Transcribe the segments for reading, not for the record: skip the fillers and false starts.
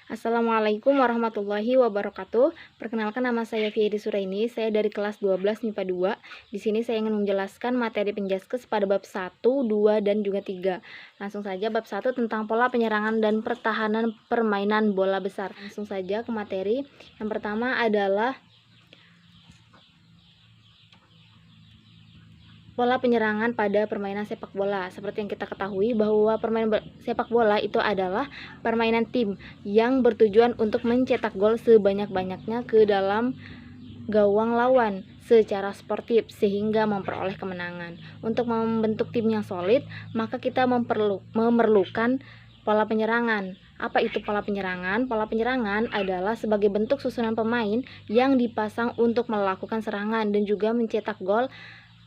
Assalamualaikum warahmatullahi wabarakatuh. Perkenalkan, nama saya Fieri Suraini. Saya dari kelas 12 MIPA 2. Di sini saya ingin menjelaskan materi Penjaskes pada bab 1, 2, dan juga 3. Langsung saja bab 1 tentang pola penyerangan dan pertahanan permainan bola besar. Langsung saja ke materi. Yang pertama adalah pola penyerangan pada permainan sepak bola. Seperti yang kita ketahui bahwa permainan sepak bola itu adalah permainan tim yang bertujuan untuk mencetak gol sebanyak-banyaknya ke dalam gawang lawan secara sportif sehingga memperoleh kemenangan. Untuk membentuk tim yang solid, maka kita memerlukan pola penyerangan. Apa itu pola penyerangan? Pola penyerangan adalah sebagai bentuk susunan pemain yang dipasang untuk melakukan serangan dan juga mencetak gol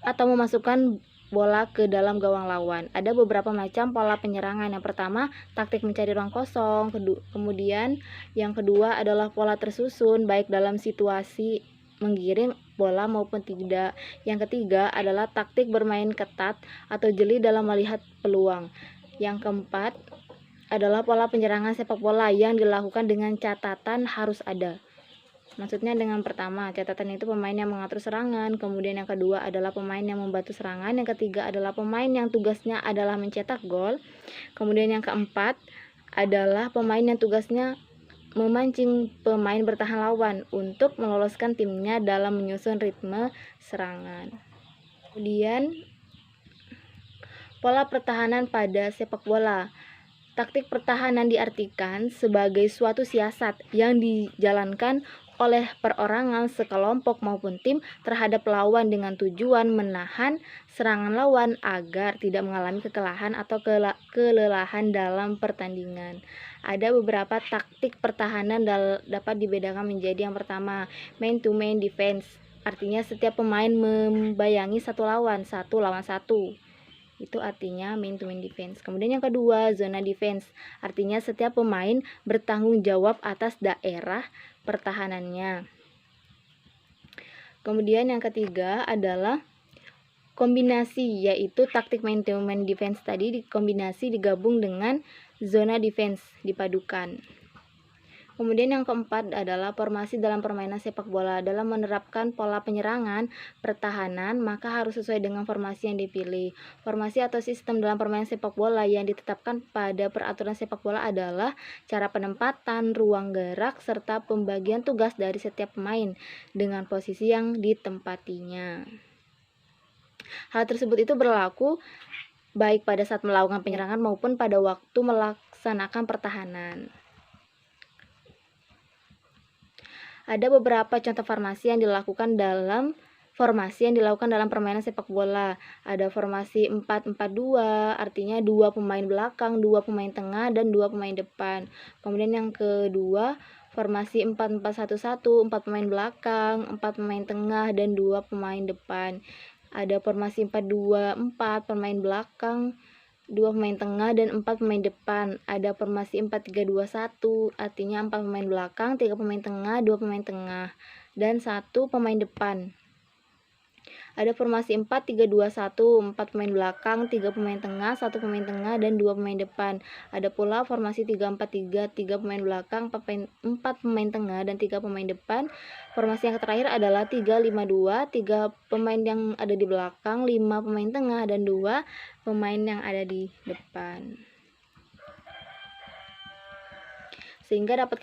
atau memasukkan bola ke dalam gawang lawan. Ada beberapa macam pola penyerangan. Yang pertama, taktik mencari ruang kosong. Kemudian yang kedua adalah pola tersusun, baik dalam situasi menggiring bola maupun tidak. Yang ketiga adalah taktik bermain ketat atau jeli dalam melihat peluang. Yang keempat adalah pola penyerangan sepak bola yang dilakukan dengan catatan harus ada. Maksudnya dengan pertama, catatan itu pemain yang mengatur serangan, kemudian yang kedua adalah pemain yang membantu serangan, yang ketiga adalah pemain yang tugasnya adalah mencetak gol, kemudian yang keempat adalah pemain yang tugasnya memancing pemain bertahan lawan untuk meloloskan timnya dalam menyusun ritme serangan. Kemudian pola pertahanan pada sepak bola. Taktik pertahanan diartikan sebagai suatu siasat yang dijalankan oleh perorangan, sekelompok maupun tim terhadap lawan dengan tujuan menahan serangan lawan agar tidak mengalami kekalahan atau kelelahan dalam pertandingan. Ada beberapa taktik pertahanan dapat dibedakan menjadi: yang pertama, man to man defense. Artinya setiap pemain membayangi satu lawan satu. Itu artinya man to man defense. Kemudian yang kedua, zona defense. Artinya setiap pemain bertanggung jawab atas daerah pertahanannya. Kemudian yang ketiga adalah kombinasi, yaitu taktik man to man defense tadi dikombinasi digabung dengan zona defense dipadukan. Kemudian yang keempat adalah formasi dalam permainan sepak bola. Dalam menerapkan pola penyerangan pertahanan, maka harus sesuai dengan formasi yang dipilih. Formasi atau sistem dalam permainan sepak bola yang ditetapkan pada peraturan sepak bola adalah cara penempatan, ruang gerak, serta pembagian tugas dari setiap pemain dengan posisi yang ditempatinya. Hal tersebut itu berlaku baik pada saat melakukan penyerangan maupun pada waktu melaksanakan pertahanan. Ada beberapa contoh formasi yang dilakukan dalam permainan sepak bola. Ada formasi 4-4-2, artinya 2 pemain belakang, 2 pemain tengah, dan 2 pemain depan. Kemudian yang kedua, formasi 4-4-1-1, 4 pemain belakang, 4 pemain tengah, dan 2 pemain depan. Ada formasi 4-2-4, pemain belakang, 2 pemain tengah, dan 4 pemain depan. Ada formasi 4-3-2-1, artinya 4 pemain belakang, 3 pemain tengah, 2 pemain tengah, dan 1 pemain depan. Ada formasi 4-3-2-1, 4 pemain belakang, 3 pemain tengah, 1 pemain tengah, dan 2 pemain depan. Ada pula formasi 3-4-3, 3 pemain belakang, 4 pemain tengah, dan 3 pemain depan. Formasi yang terakhir adalah 3-5-2, 3 pemain yang ada di belakang, 5 pemain tengah, dan 2 pemain yang ada di depan. Sehingga dapat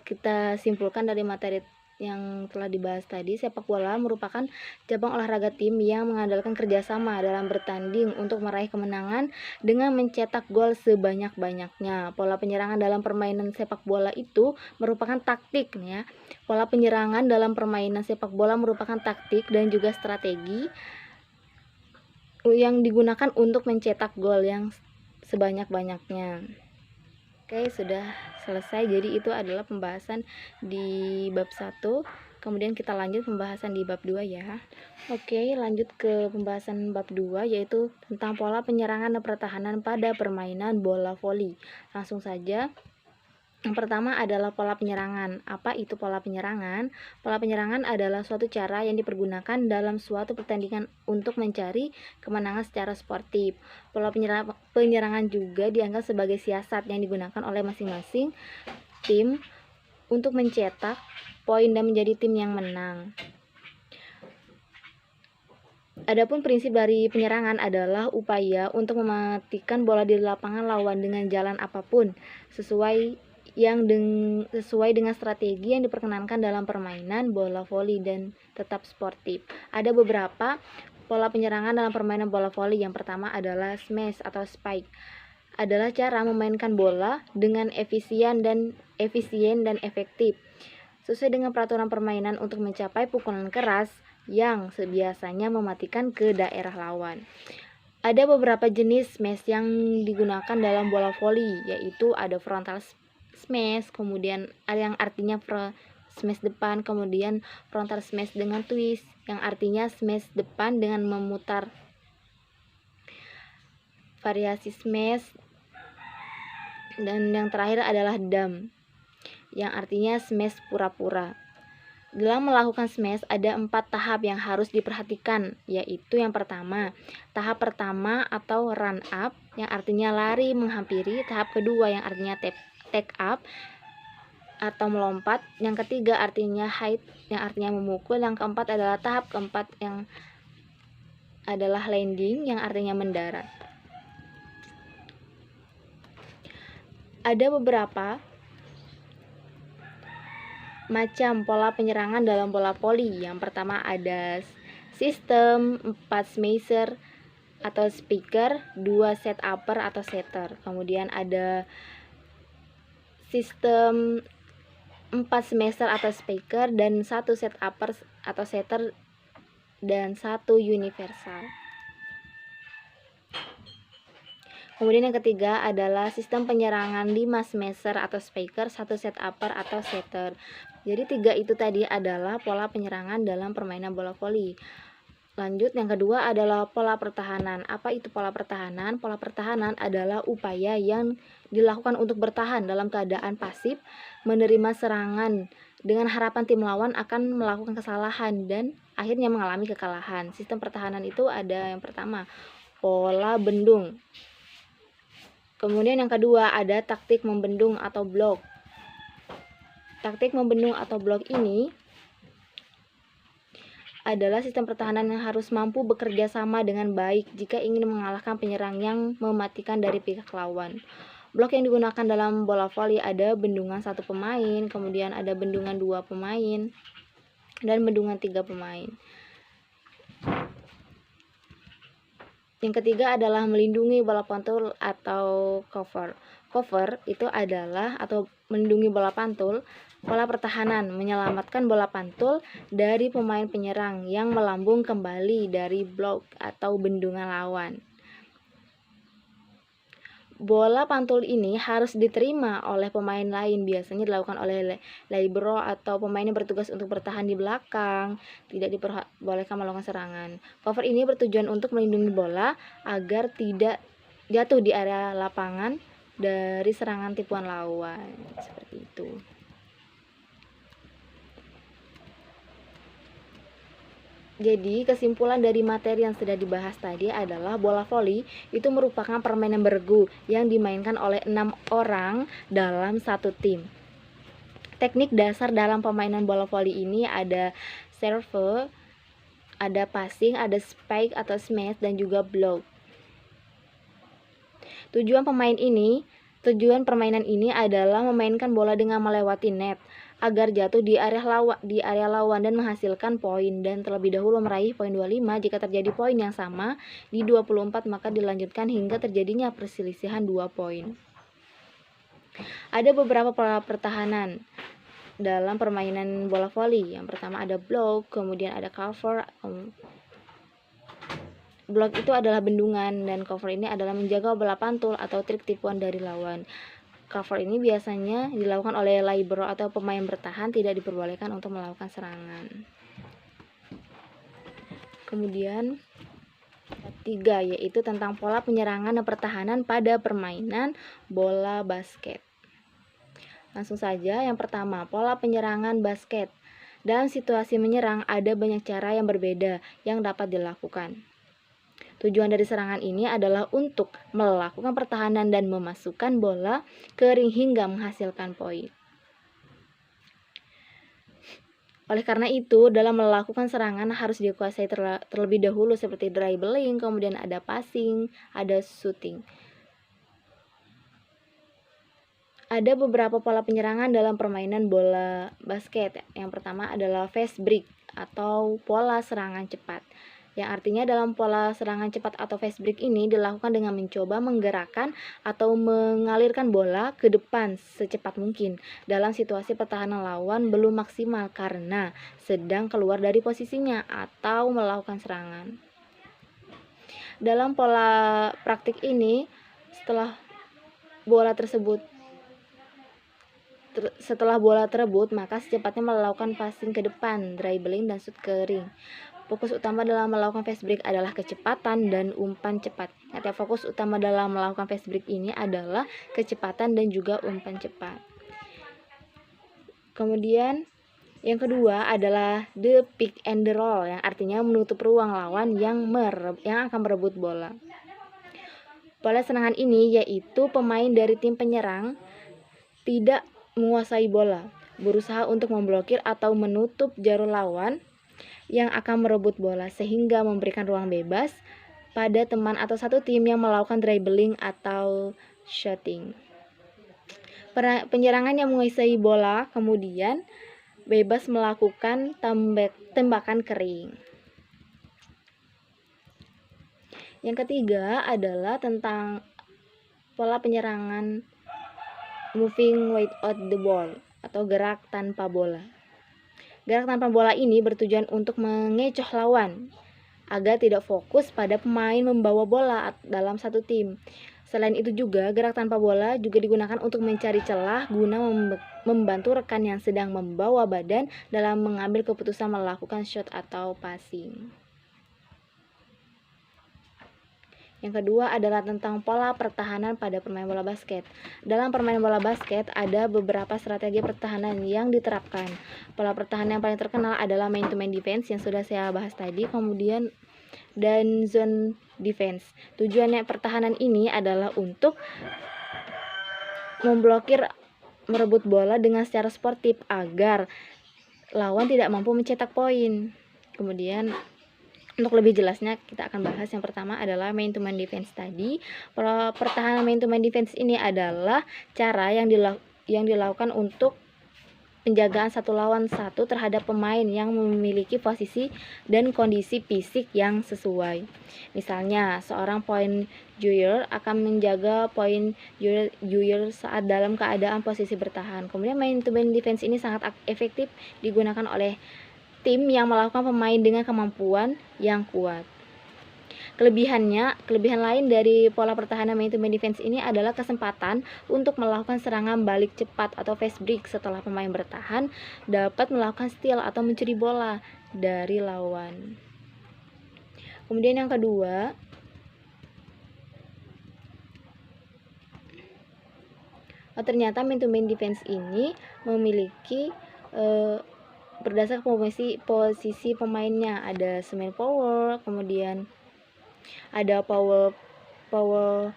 kita simpulkan dari materi yang telah dibahas tadi, sepak bola merupakan cabang olahraga tim yang mengandalkan kerjasama dalam bertanding untuk meraih kemenangan dengan mencetak gol sebanyak-banyaknya. Pola penyerangan dalam permainan sepak bola itu merupakan taktik ya. Pola penyerangan dalam permainan sepak bola merupakan taktik dan juga strategi yang digunakan untuk mencetak gol yang sebanyak-banyaknya. Oke, sudah selesai. Jadi itu adalah pembahasan di bab 1. Kemudian kita lanjut pembahasan di bab 2 ya. Oke, lanjut ke pembahasan bab 2, yaitu tentang pola penyerangan dan pertahanan pada permainan bola voli. Langsung saja. Yang pertama adalah pola penyerangan. Apa itu pola penyerangan? Pola penyerangan adalah suatu cara yang dipergunakan dalam suatu pertandingan untuk mencari kemenangan secara sportif. Pola penyerangan juga dianggap sebagai siasat yang digunakan oleh masing-masing tim untuk mencetak poin dan menjadi tim yang menang. Adapun prinsip dari penyerangan adalah upaya untuk mematikan bola di lapangan lawan dengan jalan apapun sesuai dengan strategi yang diperkenankan dalam permainan bola voli dan tetap sportif. Ada beberapa pola penyerangan dalam permainan bola voli. Yang pertama adalah smash atau spike. Adalah cara memainkan bola dengan efisien dan efektif sesuai dengan peraturan permainan untuk mencapai pukulan keras yang biasanya mematikan ke daerah lawan. Ada beberapa jenis smash yang digunakan dalam bola voli, yaitu ada frontal smash, kemudian ada yang artinya smash depan, kemudian frontal smash dengan twist yang artinya smash depan dengan memutar, variasi smash, dan yang terakhir adalah dump yang artinya smash pura-pura. Dalam melakukan smash ada 4 tahap yang harus diperhatikan, yaitu yang pertama, tahap pertama atau run up yang artinya lari menghampiri, tahap kedua yang artinya take up atau melompat, yang ketiga artinya hit yang artinya memukul, yang keempat adalah tahap keempat yang adalah landing yang artinya mendarat. Ada beberapa macam pola penyerangan dalam bola voli. Yang pertama ada sistem 4 smasher atau speaker, 2 set upper atau setter. Kemudian ada sistem 4 smasher atau speaker dan 1 set upper atau setter dan 1 universal. Kemudian yang ketiga adalah sistem penyerangan 5 smasher atau speaker, 1 set upper atau setter. Jadi 3 itu tadi adalah pola penyerangan dalam permainan bola voli. Lanjut, yang kedua adalah pola pertahanan. Apa itu pola pertahanan? Pola pertahanan adalah upaya yang dilakukan untuk bertahan dalam keadaan pasif, menerima serangan dengan harapan tim lawan akan melakukan kesalahan dan akhirnya mengalami kekalahan. Sistem pertahanan itu ada yang pertama, pola bendung. Kemudian yang kedua ada taktik membendung atau blok. Taktik membendung atau blok ini adalah sistem pertahanan yang harus mampu bekerja sama dengan baik jika ingin mengalahkan penyerang yang mematikan dari pihak lawan. Blok yang digunakan dalam bola voli ada bendungan 1 pemain, kemudian ada bendungan 2 pemain, dan bendungan 3 pemain. Yang ketiga adalah melindungi bola pantul atau cover. Cover itu adalah atau melindungi bola pantul, pola pertahanan, menyelamatkan bola pantul dari pemain penyerang yang melambung kembali dari blok atau bendungan lawan. Bola pantul ini harus diterima oleh pemain lain, biasanya dilakukan oleh libero atau pemain yang bertugas untuk bertahan di belakang, tidak diperbolehkan melakukan serangan. Cover ini bertujuan untuk melindungi bola agar tidak jatuh di area lapangan dari serangan tipuan lawan, seperti itu. Jadi kesimpulan dari materi yang sudah dibahas tadi adalah bola voli itu merupakan permainan bergu yang dimainkan oleh 6 orang dalam satu tim. Teknik dasar dalam permainan bola voli ini ada serve, ada passing, ada spike atau smash, dan juga block. Tujuan permainan ini adalah memainkan bola dengan melewati net agar jatuh di area lawan dan menghasilkan poin, dan terlebih dahulu meraih poin 25. Jika terjadi poin yang sama di 24 maka dilanjutkan hingga terjadinya perselisihan 2 poin. Ada beberapa pola pertahanan dalam permainan bola voli. Yang pertama ada block, kemudian ada cover. Block itu adalah bendungan dan cover ini adalah menjaga bola pantul atau trik tipuan dari lawan. Cover ini biasanya dilakukan oleh libero atau pemain bertahan, tidak diperbolehkan untuk melakukan serangan. Kemudian 3 yaitu tentang pola penyerangan dan pertahanan pada permainan bola basket. Langsung saja, yang pertama, pola penyerangan basket. Dalam situasi menyerang, ada banyak cara yang berbeda yang dapat dilakukan. Tujuan dari serangan ini adalah untuk melakukan pertahanan dan memasukkan bola ke ring hingga menghasilkan poin. Oleh karena itu, dalam melakukan serangan harus dikuasai terlebih dahulu seperti dribbling, kemudian ada passing, ada shooting. Ada beberapa pola penyerangan dalam permainan bola basket. Yang pertama adalah fast break atau pola serangan cepat. Yang artinya dalam pola serangan cepat atau fast break ini dilakukan dengan mencoba menggerakkan atau mengalirkan bola ke depan secepat mungkin dalam situasi pertahanan lawan belum maksimal karena sedang keluar dari posisinya atau melakukan serangan. Dalam pola praktik ini, setelah bola terebut, maka secepatnya melakukan passing ke depan, dribbling, dan shoot ke ring. Fokus utama dalam melakukan fast break adalah kecepatan dan umpan cepat. Artinya fokus utama dalam melakukan fast break ini adalah kecepatan dan juga umpan cepat. Kemudian yang kedua adalah the pick and roll, yang artinya menutup ruang lawan yang akan merebut bola. Pola serangan ini yaitu pemain dari tim penyerang tidak menguasai bola, berusaha untuk memblokir atau menutup jalur lawan yang akan merebut bola sehingga memberikan ruang bebas pada teman atau satu tim yang melakukan dribbling atau shooting. Penyerangan yang menguasai bola kemudian bebas melakukan tembakan kering. Yang ketiga adalah tentang pola penyerangan moving without the ball atau gerak tanpa bola. Gerak tanpa bola ini bertujuan untuk mengecoh lawan agar tidak fokus pada pemain membawa bola dalam satu tim. Selain itu juga, gerak tanpa bola juga digunakan untuk mencari celah guna membantu rekan yang sedang membawa badan dalam mengambil keputusan melakukan shot atau passing. Yang kedua adalah tentang pola pertahanan pada permainan bola basket. Dalam permainan bola basket ada beberapa strategi pertahanan yang diterapkan. Pola pertahanan yang paling terkenal adalah man-to-man defense yang sudah saya bahas tadi, kemudian dan zone defense. Tujuannya pertahanan ini adalah untuk memblokir merebut bola dengan secara sportif agar lawan tidak mampu mencetak poin. Kemudian untuk lebih jelasnya kita akan bahas yang pertama adalah man to man defense tadi. Pertahanan man to man defense ini adalah cara yang dilakukan untuk penjagaan satu lawan satu terhadap pemain yang memiliki posisi dan kondisi fisik yang sesuai. Misalnya, seorang point guard akan menjaga point guard saat dalam keadaan posisi bertahan. Kemudian man to man defense ini sangat efektif digunakan oleh tim yang melakukan pemain dengan kemampuan yang kuat. Kelebihan lain dari pola pertahanan man to man defense ini adalah kesempatan untuk melakukan serangan balik cepat atau fast break setelah pemain bertahan dapat melakukan steal atau mencuri bola dari lawan. Kemudian yang kedua, ternyata man to man defense ini memiliki berdasarkan posisi pemainnya, ada small forward, kemudian ada power forward,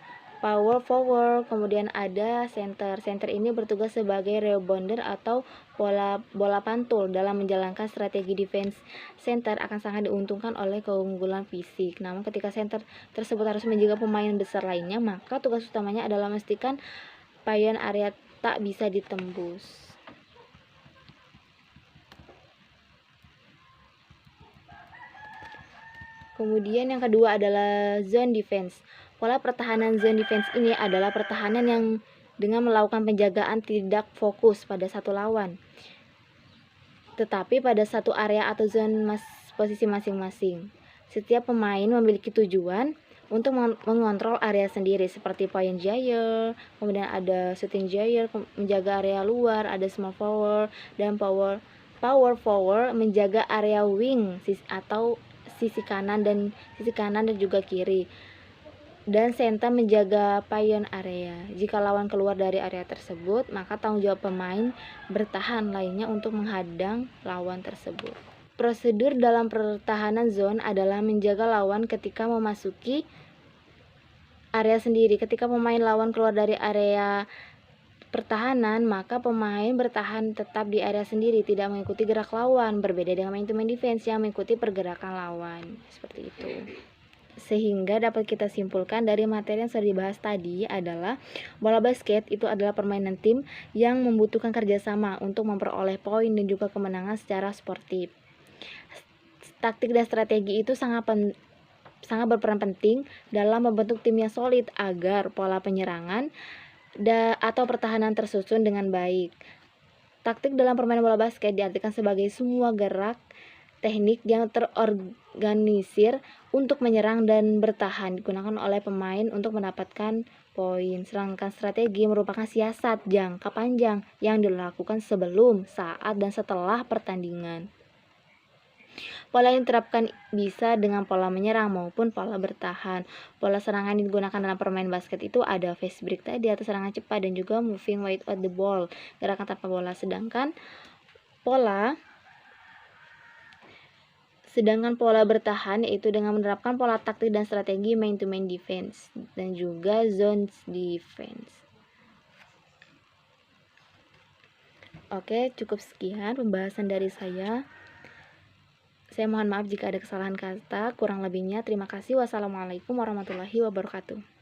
kemudian ada center. Center ini bertugas sebagai rebounder atau bola pantul. Dalam menjalankan strategi defense, center akan sangat diuntungkan oleh keunggulan fisik. Namun ketika center tersebut harus menjaga pemain besar lainnya, maka tugas utamanya adalah memastikan payon area tak bisa ditembus. Kemudian yang kedua adalah zone defense. Pola pertahanan zone defense ini adalah pertahanan yang dengan melakukan penjagaan tidak fokus pada satu lawan, tetapi pada satu area atau zone posisi masing-masing. Setiap pemain memiliki tujuan untuk mengontrol area sendiri seperti point gyre, kemudian ada shooting gyre menjaga area luar, ada small forward, dan power forward menjaga area wing atau sisi kanan dan juga kiri. dan center menjaga payon area. Jika lawan keluar dari area tersebut, maka tanggung jawab pemain bertahan lainnya untuk menghadang lawan tersebut. Prosedur dalam pertahanan zone adalah menjaga lawan ketika memasuki area sendiri. Ketika pemain lawan keluar dari area pertahanan, maka pemain bertahan tetap di area sendiri, tidak mengikuti gerak lawan, berbeda dengan man-to-man defense yang mengikuti pergerakan lawan. Seperti itu. Sehingga dapat kita simpulkan dari materi yang sudah dibahas tadi adalah bola basket itu adalah permainan tim yang membutuhkan kerjasama untuk memperoleh poin dan juga kemenangan secara sportif. Taktik dan strategi itu sangat berperan penting dalam membentuk tim yang solid agar pola penyerangan atau pertahanan tersusun dengan baik. Taktik dalam permainan bola basket diartikan sebagai semua gerak teknik yang terorganisir untuk menyerang dan bertahan digunakan oleh pemain untuk mendapatkan poin. Sedangkan strategi merupakan siasat jangka panjang yang dilakukan sebelum, saat, dan setelah pertandingan. Pola yang diterapkan bisa dengan pola menyerang maupun pola bertahan. Pola serangan yang digunakan dalam permain basket itu ada fast break tadi atau serangan cepat dan juga moving without the ball, gerakan tanpa bola. Sedangkan pola bertahan yaitu dengan menerapkan pola taktik dan strategi man-to-man defense dan juga zone defense. Oke, cukup sekian pembahasan dari saya. Saya mohon maaf jika ada kesalahan kata, kurang lebihnya terima kasih. Wassalamualaikum warahmatullahi wabarakatuh.